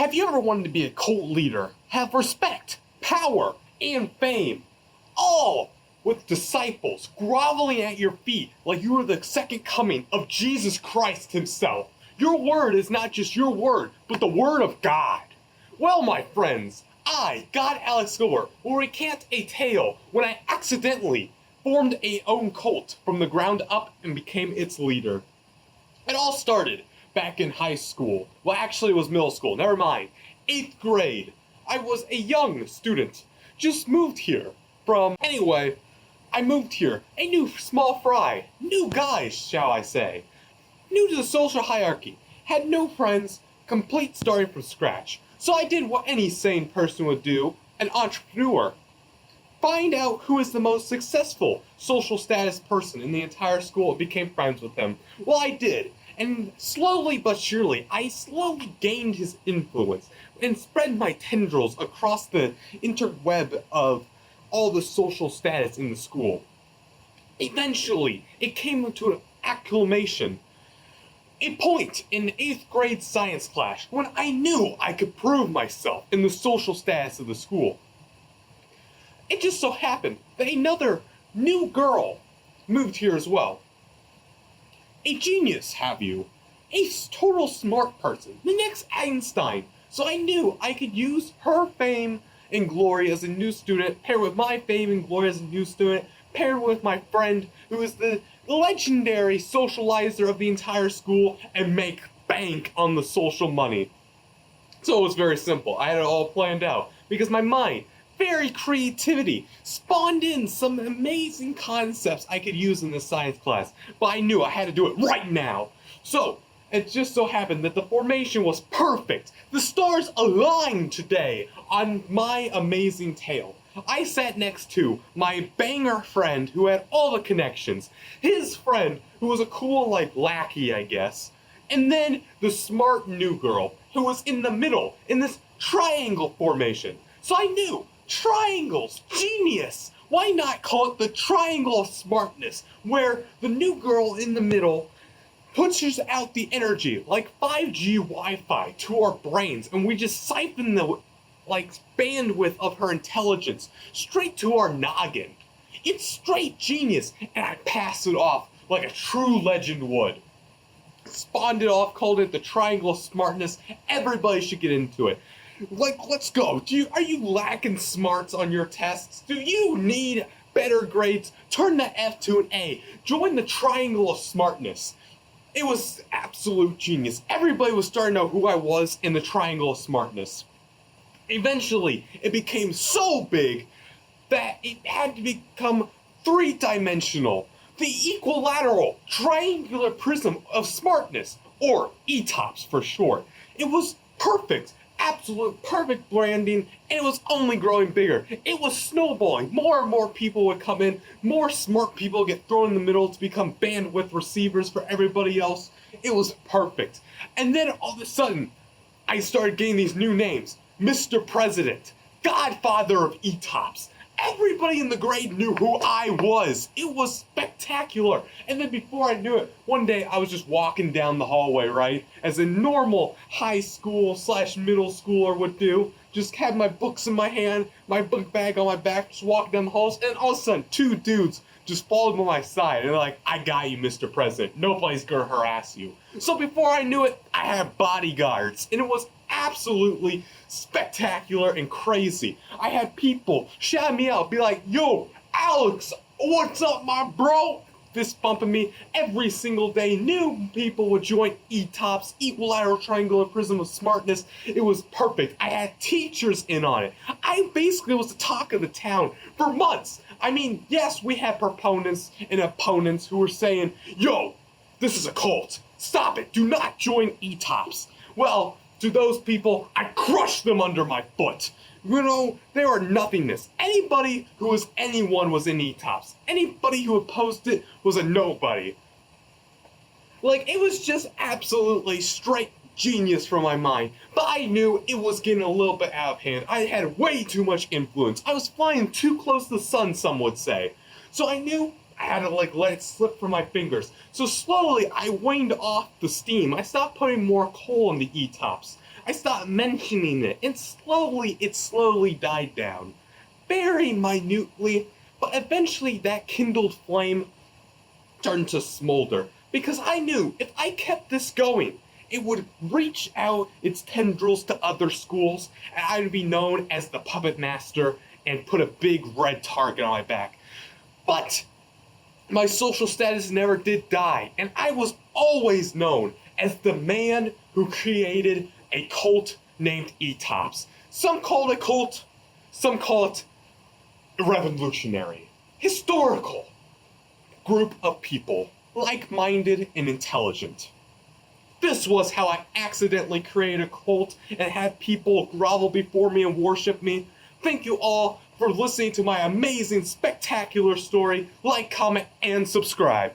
Have you ever wanted to be a cult leader, have respect, power, and fame, all with disciples groveling at your feet like you were the second coming of Jesus Christ himself? Your word is not just your word, but the word of God. Well, my friends, I, God Alex Gilbert, will recant a tale when I accidentally formed a own cult from the ground up and became its leader. It all started back in high school. Well, actually it was middle school, never mind. 8th grade. I was a young student. Just moved here from... Anyway, I moved here. A new small fry. New guy, shall I say. New to the social hierarchy. Had no friends. Complete starting from scratch. So I did what any sane person would do. An entrepreneur. Find out who is the most successful social status person in the entire school and became friends with them. Well, I did. And slowly but surely, I slowly gained his influence and spread my tendrils across the interweb of all the social status in the school. Eventually, it came to an acclamation. A point in 8th grade science class when I knew I could prove myself in the social status of the school. It just so happened that another new girl moved here as well. A genius, have you? A total smart person, the next Einstein. So I knew I could use her fame and glory as a new student, paired with my fame and glory as a new student, paired with my friend who is the legendary socializer of the entire school, and make bank on the social money. So it was very simple. I had it all planned out because my mind, very creativity, spawned in some amazing concepts I could use in the science class, but I knew I had to do it right now. So it just so happened that the formation was perfect. The stars aligned today on my amazing tale. I sat next to my banger friend who had all the connections, his friend who was a cool like lackey, I guess, and then the smart new girl who was in the middle in this triangle formation. So I knew, triangles, genius! Why not call it the triangle of smartness, where the new girl in the middle pushes out the energy like 5G Wi-Fi to our brains, and we just siphon the bandwidth of her intelligence straight to our noggin. It's straight genius, and I pass it off like a true legend would. Spawned it off, called it the triangle of smartness. Everybody should get into it. Let's go. Are you lacking smarts on your tests? Do you need better grades? Turn the F to an A. Join the triangle of smartness. It was absolute genius. Everybody was starting to know who I was in the triangle of smartness. Eventually, it became so big that it had to become three-dimensional. The equilateral triangular prism of smartness, or ETOPS for short. It was perfect. Absolute perfect branding, and it was only growing bigger. It was snowballing. More and more people would come in. More smart people get thrown in the middle to become bandwidth receivers for everybody else. It was perfect. And then all of a sudden, I started getting these new names. Mr. President, Godfather of ETOPS. Everybody in the grade knew who I was. It was spectacular. And then before I knew it, one day I was just walking down the hallway, right? As a normal high school / middle schooler would do. Just had my books in my hand, my book bag on my back, just walking down the halls, and all of a sudden, two dudes just followed by my side, and they're like, I got you, Mr. President. Nobody's gonna harass you. So before I knew it, I had bodyguards, and it was absolutely spectacular and crazy. I had people shout me out, be like, yo, Alex, what's up, my bro? Fist bumping me every single day. New people would join ETOPS, Equilateral Triangular Prism of Smartness. It was perfect. I had teachers in on it. I basically was the talk of the town for months. I mean, yes, we had proponents and opponents who were saying, yo, this is a cult. Stop it. Do not join ETOPS. Well, to those people, I crushed them under my foot. You know, they were nothingness. Anybody who was anyone was in ETOPS. Anybody who opposed it was a nobody. Like, it was just absolutely straight genius from my mind. But I knew it was getting a little bit out of hand. I had way too much influence. I was flying too close to the sun, some would say. So I knew I had to let it slip from my fingers. So slowly I waned off the steam. I stopped putting more coal in the ETOPS. I stopped mentioning it, and it slowly died down. Very minutely, but eventually that kindled flame started to smolder, because I knew if I kept this going, it would reach out its tendrils to other schools, and I would be known as the puppet master and put a big red target on my back. But my social status never did die, and I was always known as the man who created a cult named ETOPS. Some call it a cult, some call it revolutionary, historical group of people, like-minded and intelligent. This was how I accidentally created a cult and had people grovel before me and worship me. Thank you all for listening to my amazing, spectacular story. Like, comment, and subscribe.